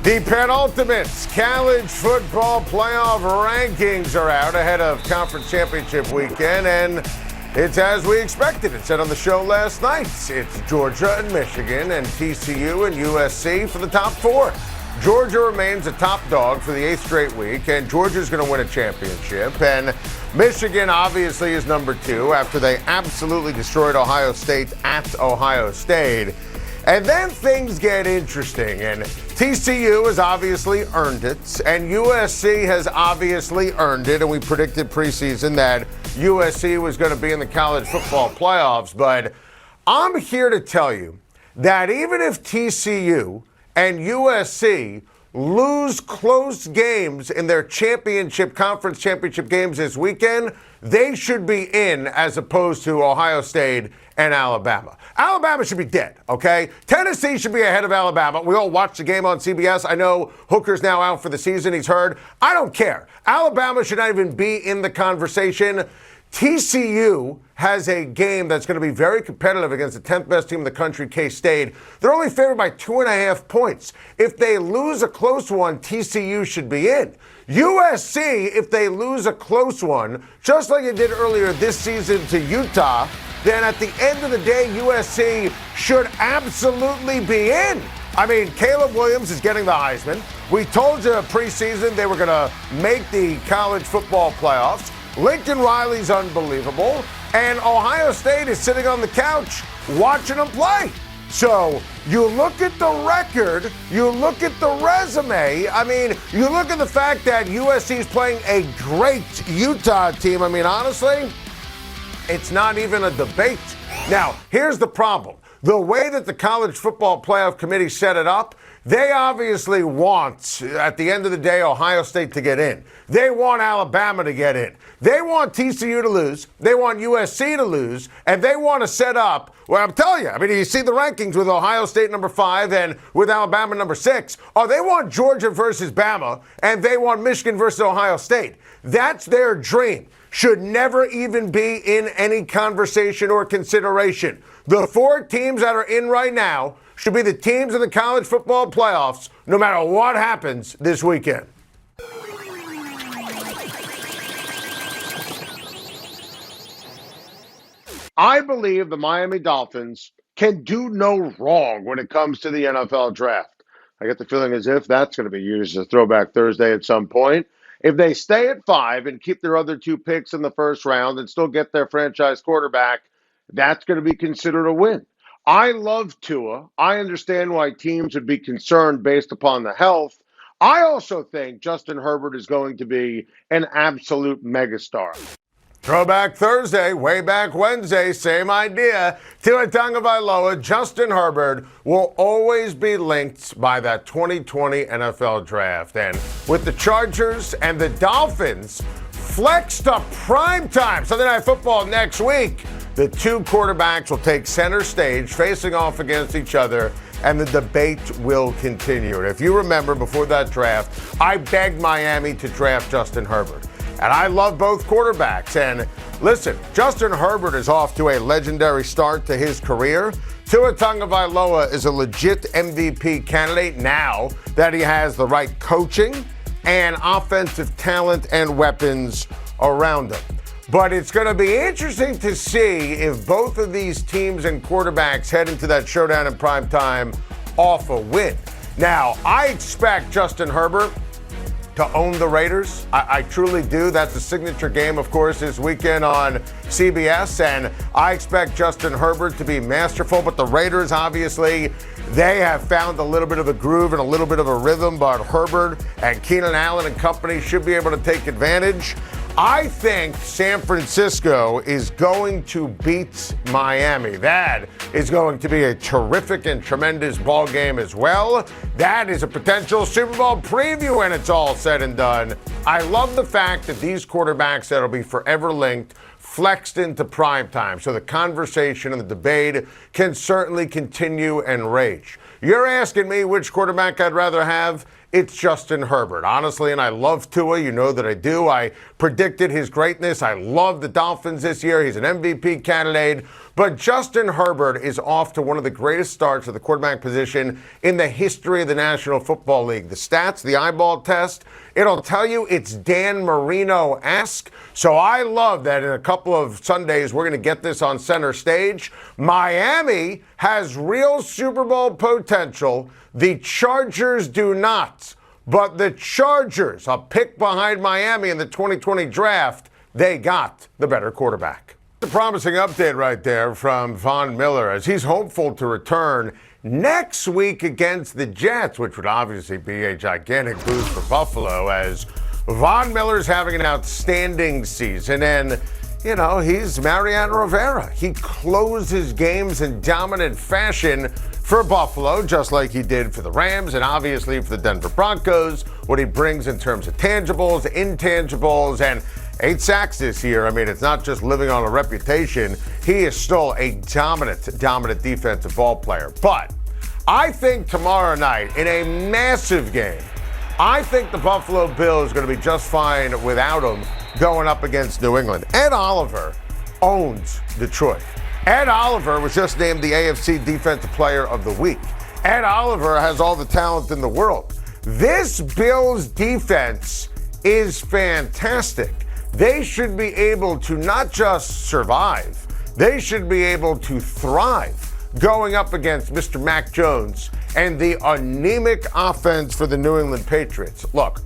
The penultimate college football playoff rankings are out ahead of conference championship weekend, and it's as we expected. It said on the show last night, it's Georgia and Michigan and TCU and USC for the top four. Georgia remains a top dog for the 8th straight week, and Georgia's going to win a championship. And Michigan obviously is number 2 after they absolutely destroyed Ohio State at Ohio State. And then things get interesting, and TCU has obviously earned it, and USC has obviously earned it, and we predicted preseason that USC was going to be in the college football playoffs. But I'm here to tell you that even if TCU and USC lose close games in their conference championship games this weekend, they should be in as opposed to Ohio State and Alabama. Alabama should be dead, okay? Tennessee should be ahead of Alabama. We all watched the game on CBS. I know Hooker's now out for the season. He's hurt. I don't care. Alabama should not even be in the conversation. TCU has a game that's going to be very competitive against the 10th best team in the country, K-State. They're only favored by 2.5 points. If they lose a close one, TCU should be in. USC, if they lose a close one, just like it did earlier this season to Utah, then at the end of the day, USC should absolutely be in. I mean, Caleb Williams is getting the Heisman. We told you preseason they were going to make the college football playoffs. Lincoln Riley's unbelievable. And Ohio State is sitting on the couch watching them play. So you look at the record, you look at the resume. I mean, you look at the fact that USC is playing a great Utah team. I mean, honestly, it's not even a debate. Now, here's the problem. The way that the College Football Playoff Committee set it up, they obviously want, at the end of the day, Ohio State to get in. They want Alabama to get in. They want TCU to lose. They want USC to lose. And they want to set up, well, I'm telling you, I mean, you see the rankings with Ohio State number 5 and with Alabama number 6. Oh, they want Georgia versus Bama, and they want Michigan versus Ohio State. That's their dream. Should never even be in any conversation or consideration. The 4 teams that are in right now should be the teams in the college football playoffs, no matter what happens this weekend. I believe the Miami Dolphins can do no wrong when it comes to the NFL draft. I get the feeling as if that's going to be used as a throwback Thursday at some point. If they stay at 5 and keep their other 2 picks in the first round and still get their franchise quarterback, that's going to be considered a win. I love Tua. I understand why teams would be concerned based upon the health. I also think Justin Herbert is going to be an absolute megastar. Throwback Thursday, way back Wednesday, same idea. Tua Tagovailoa, Justin Herbert will always be linked by that 2020 NFL draft. And with the Chargers and the Dolphins flexed up primetime Sunday Night Football next week, the 2 quarterbacks will take center stage, facing off against each other, and the debate will continue. And if you remember, before that draft, I begged Miami to draft Justin Herbert. And I love both quarterbacks. And listen, Justin Herbert is off to a legendary start to his career. Tua Tagovailoa is a legit MVP candidate now that he has the right coaching and offensive talent and weapons around him. But it's going to be interesting to see if both of these teams and quarterbacks head into that showdown in prime time off a win. Now, I expect Justin Herbert to own the Raiders. I truly do. That's the signature game, of course, this weekend on CBS. And I expect Justin Herbert to be masterful. But the Raiders, obviously, they have found a little bit of a groove and a little bit of a rhythm. But Herbert and Keenan Allen and company should be able to take advantage. I think San Francisco is going to beat Miami. That is going to be a terrific and tremendous ball game as well. That is a potential Super Bowl preview when it's all said and done. I love the fact that these quarterbacks that'll be forever linked flexed into prime time. So the conversation and the debate can certainly continue and rage. You're asking me which quarterback I'd rather have? It's Justin Herbert. Honestly, and I love Tua. You know that I do. I predicted his greatness. I love the Dolphins this year. He's an MVP candidate. but Justin Herbert is off to one of the greatest starts of the quarterback position in the history of the National Football League. The stats, the eyeball test, it'll tell you it's Dan Marino-esque. So I love that in a couple of Sundays we're going to get this on center stage. Miami has real Super Bowl potential. The Chargers do not. But the Chargers, a pick behind Miami in the 2020 draft, they got the better quarterback. A promising update right there from Von Miller as he's hopeful to return next week against the Jets, which would obviously be a gigantic boost for Buffalo as Von Miller's having an outstanding season. And, you know, he's Mariano Rivera. He closes games in dominant fashion for Buffalo, just like he did for the Rams and obviously for the Denver Broncos. What he brings in terms of tangibles, intangibles, and 8 sacks this year. I mean, it's not just living on a reputation. He is still a dominant defensive ball player. But I think tomorrow night, in a massive game, I think the Buffalo Bills are going to be just fine without him going up against New England. Ed Oliver owns Detroit. Ed Oliver was just named the AFC Defensive Player of the Week. Ed Oliver has all the talent in the world. This Bills defense is fantastic. They should be able to not just survive, they should be able to thrive going up against Mr. Mac Jones and the anemic offense for the New England Patriots. Look,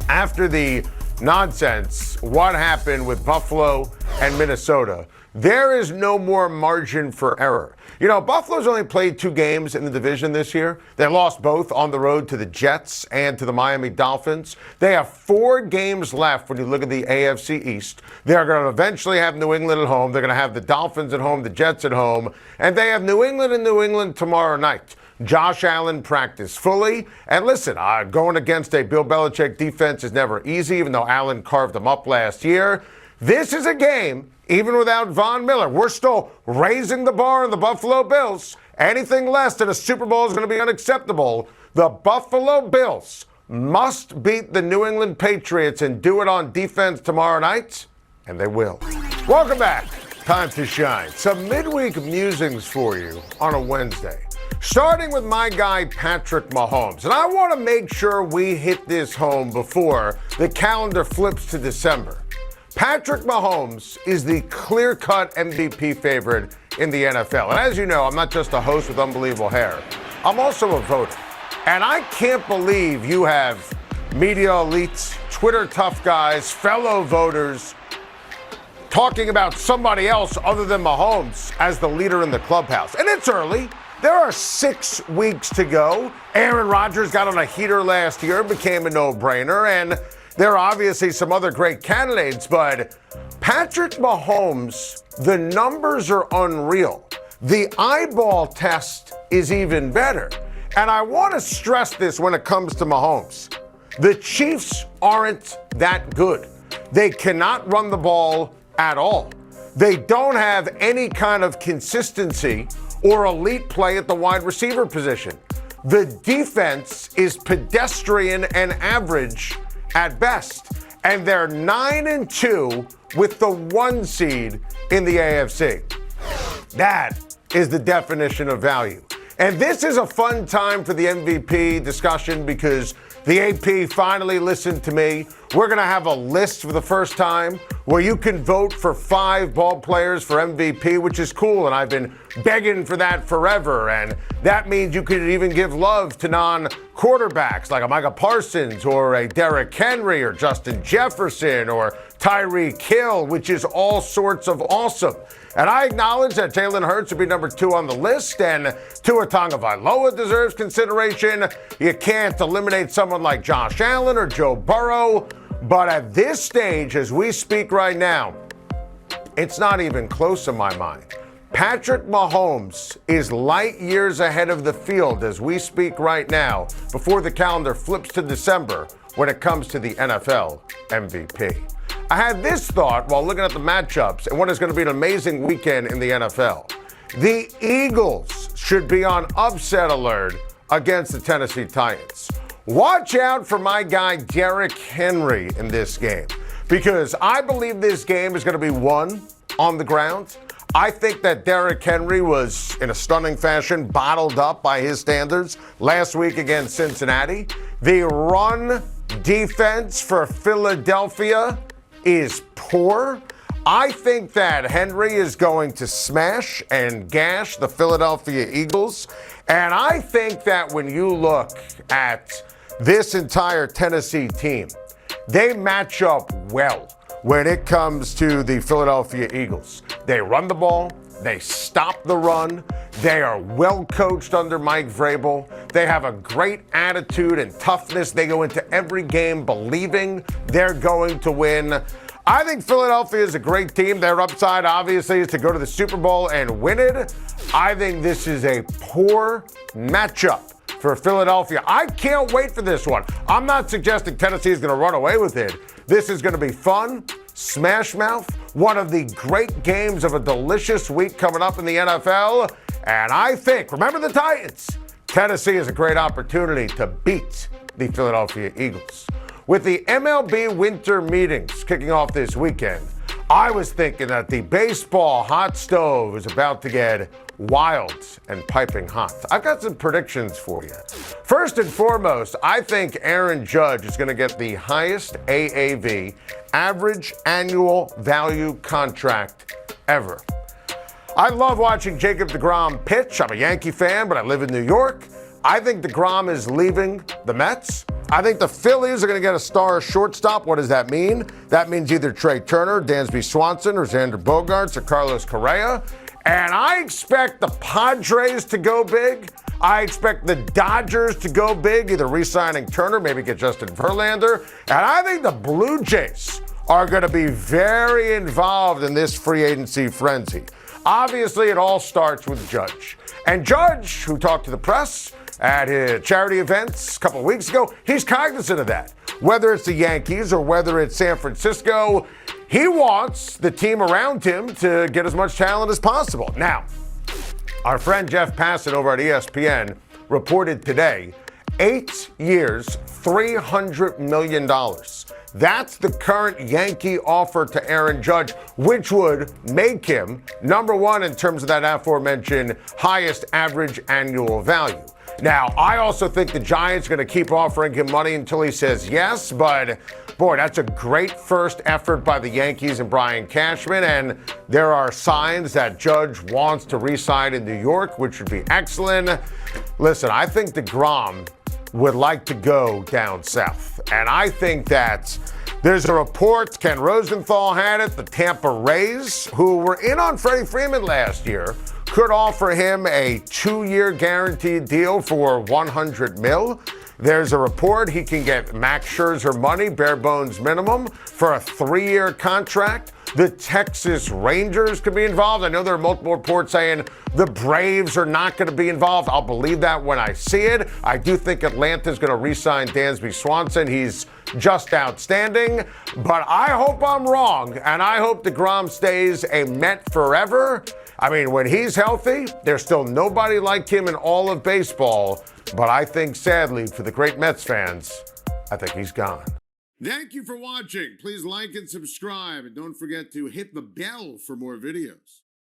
after the nonsense, what happened with Buffalo and Minnesota, there is no more margin for error. You know, Buffalo's only played 2 games in the division this year. They lost both on the road to the Jets and to the Miami Dolphins. They have 4 games left when you look at the AFC East. They're going to eventually have New England at home. They're going to have the Dolphins at home, the Jets at home, and they have New England tomorrow night. Josh Allen practiced fully. And listen, going against a Bill Belichick defense is never easy, even though Allen carved them up last year. This is a game, even without Von Miller. We're still raising the bar on the Buffalo Bills. Anything less than a Super Bowl is going to be unacceptable. The Buffalo Bills must beat the New England Patriots and do it on defense tomorrow night, and they will. Welcome back. Time to shine. Some midweek musings for you on a Wednesday. Starting with my guy, Patrick Mahomes. And I want to make sure we hit this home before the calendar flips to December. Patrick Mahomes is the clear-cut MVP favorite in the NFL. And as you know, I'm not just a host with unbelievable hair. I'm also a voter. And I can't believe you have media elites, Twitter tough guys, fellow voters talking about somebody else other than Mahomes as the leader in the clubhouse. And it's early. There are 6 weeks to go. Aaron Rodgers got on a heater last year, became a no-brainer, and there are obviously some other great candidates, but Patrick Mahomes, the numbers are unreal. The eyeball test is even better. And I want to stress this when it comes to Mahomes. The Chiefs aren't that good. They cannot run the ball at all. They don't have any kind of consistency or elite play at the wide receiver position. The defense is pedestrian and average at best, and they're 9-2 with the 1 seed in the AFC. That is the definition of value. And this is a fun time for the MVP discussion because the AP finally listened to me. We're going to have a list for the first time where you can vote for 5 ball players for MVP, which is cool, and I've been begging for that forever. And that means you could even give love to non-quarterbacks like a Micah Parsons or a Derrick Henry or Justin Jefferson or Tyreek Hill, which is all sorts of awesome. And I acknowledge that Jalen Hurts would be number 2 on the list, and Tua Tagovailoa deserves consideration. You can't eliminate someone like Josh Allen or Joe Burrow. But at this stage, as we speak right now, it's not even close in my mind. Patrick Mahomes is light years ahead of the field as we speak right now before the calendar flips to December when it comes to the NFL MVP. I had this thought while looking at the matchups and what is going to be an amazing weekend in the NFL. The Eagles should be on upset alert against the Tennessee Titans. Watch out for my guy Derrick Henry in this game because I believe this game is going to be won on the ground. I think that Derrick Henry was, in a stunning fashion, bottled up by his standards last week against Cincinnati. The run defense for Philadelphia is poor. I think that Henry is going to smash and gash the Philadelphia Eagles. And I think that when you look at this entire Tennessee team, they match up well when it comes to the Philadelphia Eagles. They run the ball. They stop the run. They are well coached under Mike Vrabel. They have a great attitude and toughness. They go into every game believing they're going to win. I think Philadelphia is a great team. Their upside, obviously, is to go to the Super Bowl and win it. I think this is a poor matchup for Philadelphia. I can't wait for this one. I'm not suggesting Tennessee is going to run away with it. This is going to be fun, smash mouth, one of the great games of a delicious week coming up in the NFL. And I think, remember the Titans, Tennessee is a great opportunity to beat the Philadelphia Eagles. With the MLB winter meetings kicking off this weekend, I was thinking that the baseball hot stove is about to get wild and piping hot. I've got some predictions for you. First and foremost, I think Aaron Judge is going to get the highest AAV, average annual value contract ever. I love watching Jacob DeGrom pitch. I'm a Yankee fan, but I live in New York. I think DeGrom is leaving the Mets. I think the Phillies are going to get a star shortstop. What does that mean? That means either Trey Turner, Dansby Swanson, or Xander Bogaerts, or Carlos Correa. And I expect the Padres to go big. I expect the Dodgers to go big, either re-signing Turner, maybe get Justin Verlander. And I think the Blue Jays are going to be very involved in this free agency frenzy. Obviously, it all starts with Judge. And Judge, who talked to the press at his charity events a couple of weeks ago, he's cognizant of that. Whether it's the Yankees or whether it's San Francisco, he wants the team around him to get as much talent as possible. Now, our friend Jeff Passan over at ESPN reported today, 8 years, $300 million. That's the current Yankee offer to Aaron Judge, which would make him number one in terms of that aforementioned highest average annual value. Now, I also think the Giants are going to keep offering him money until he says yes, but boy, that's a great first effort by the Yankees and Brian Cashman, and there are signs that Judge wants to re-sign in New York, which would be excellent. Listen, I think DeGrom would like to go down south, and I think that there's a report, Ken Rosenthal had it, the Tampa Rays, who were in on Freddie Freeman last year, could offer him a 2-year guaranteed deal for $100 million. There's a report he can get Max Scherzer money, bare bones minimum, for a 3-year contract. The Texas Rangers could be involved. I know there are multiple reports saying the Braves are not going to be involved. I'll believe that when I see it. I do think Atlanta's going to re-sign Dansby Swanson. He's just outstanding. But I hope I'm wrong, and I hope DeGrom stays a Met forever. I mean, when he's healthy, there's still nobody like him in all of baseball. But I think, sadly, for the great Mets fans, I think he's gone. Thank you for watching. Please like and subscribe. And don't forget to hit the bell for more videos.